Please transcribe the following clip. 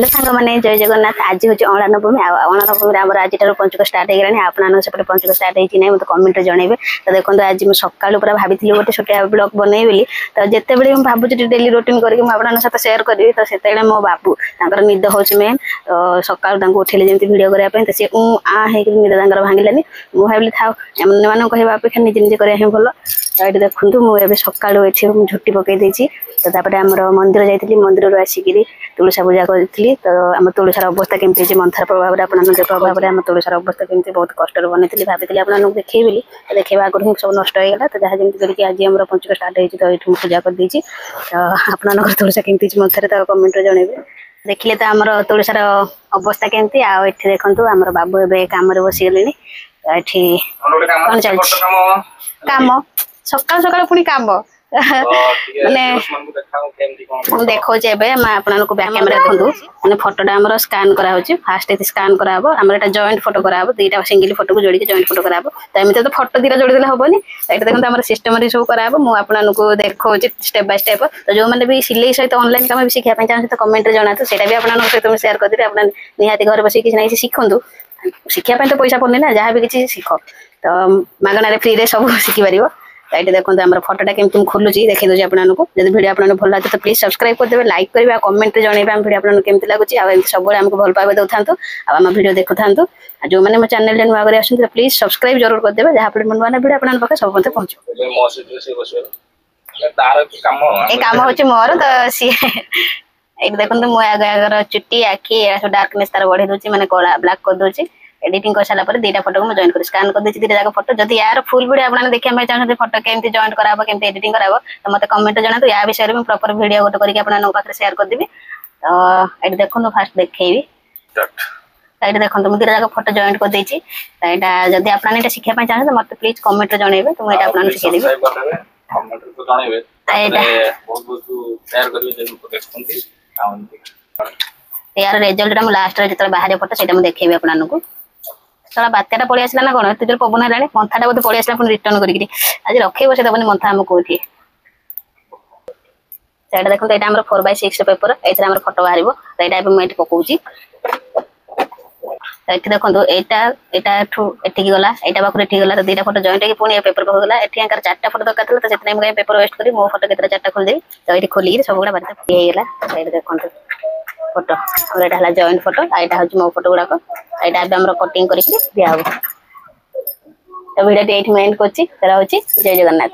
सांग मैंने जय जगन्नाथ आज हूँ अणा नवमी अणा नवमी आम आज पंचक स्टार्ट होगा आपने सेपटे पंचक स्टार्ट होना मतलब कमेंट जनइबे तो देखो आज मुझे सकालू पूरा भाभी गोटे छोटिया ब्लॉग बनई बोली तो जिते बड़े मुझे भावुँ डेली रुटीन करके मुझे सेयार करी तो से मो बाबू तर निद हूँ मेन तो सकाल उठेले जमी भिड करने तो सी निद भांगिलानी मुझे भावी था मान कहवा अपेक्षा निजे निजे करा भल तो ये देखूँ मुझे सकालू ये झुटी पकई तो तापर आम मंदिर जाइए मंदिर आसिक तुलसा पूजा करी तो आम तुलसार अवस्था केमती मंथर प्रभाव में आपके प्रभाव में आम तुलसार अवस्था केमती बहुत कष्ट बनई भाई आपको देखे बोली देखा आगे ही सब नष्ट होगा तो जहाँ जमी करके आज आम पंचक स्टार्ट होती तो ये पूजा कर देती तो आपन तुलसा केमती मंथर तो कमेंट जनइबे देखिले तो आम तुलसार अवस्था केमती आए देखु आम बाबू ए कम बसीगले ये कौन चलती कम सकाल सकाल पुणी कम माने देखो आपको बैक कैमरा देखो मैंने फोटोटा आम स्कान करा फास्ट स्कान कराब आम एटा जॉइंट फोटो कराब दुईटा सिंगल फोटो को जोड़ी जॉइंट फोटो कराब तो एमती तो फोटो दीटा जोड़ी हेनी ये देखो आम सिस्टम सब कराब मुझे देखो स्टेप बाय स्टेप तो जो मैंने भी सिलाई सहित ऑनलाइन काम भी शिखापी चाहते तो कमेंट जना तो सेटा भी आपन सहित मुझे सेयार करदेवी आप निहाती घर बस किसी ना कि शिखु शिखापी तो पैसा पड़नी ना जहाँ भी किसी शिख तो मागणार फ्री सब शिखिपार तो ये देखो आम फोटोटा केमती खोलुची देखी दूसरी आपको जब वीडियो आपको भल लगे तो प्लीज सब्सक्राइब करदे लाइक करेंगे कमेंट जनइबे वीडियो आपको केमती लगुच सब आमको भल पाइबा दौ था आम वीडियो देखु था जो मैंने मो चैनल नुआ कर आस प्लीज सब्सक्राइब जरूर करदे जहाँ नुआ नुआ वीडियो आप सब मत पहुँचे कम हूँ मोर तो सी ये देखो मुझे आगर चुट्टी आखि डार्कनेस तार बढ़े दूसरी मैंने कला ब्लैक कर दूसरी एडिटिंग कर सारा दुईटा फोटो को जॉइन कर स्कान कर दीजिए दुईटा फोटो जब यार फुल वीडियो आपने देखा चाहते फोटो केमती जॉइन कराब केमती एडिटिंग कराब तो मत कमेंट जनातु या विषय में प्रॉपर वीडियो गोटे करके पाखे शेयर करदेवी तो ये देखो फास्ट देखी तो ये देखो मुझे दुईटा फोटो जॉइन कर देती तो यहाँ जब आपने शिखापी चाहते मत प्लीज कमेंट जनइबे तो मुझे आपको शिखेदेवी यार रिजल्ट लास्ट जो बाहर फोटो से देखेबी आपको सारा बात्याटा पड़े आसला ना कौन तुझे पवन है मंथाटा बोलते पड़े आसला रिटर्न करके आज रखे बसे दबनी मंथा आम कौटी देखो ये 4x6 पेपर ये फोटो बाहर तो यहाँ मुझे पकाऊँगी तो ये देखो यहाँ गला यहाँ पाखे गला तो दुईटा फोटो जॉइंट पुणी पेपर पाक गला ये 4टा फोटो दरकार था तो मुझे पेपर वेस्ट करी मो फोटो के 4टा खोलदेवी तो ये खोलिक सब गुड़ा बाहर तो ये देखो फोटो और यहाँ जॉइंट फोटो यहाँ हूँ मो फोटो गुड़ाक यहाँ कटिंग कर दिया तो वीडियो ये एंड कर जय जगन्नाथ।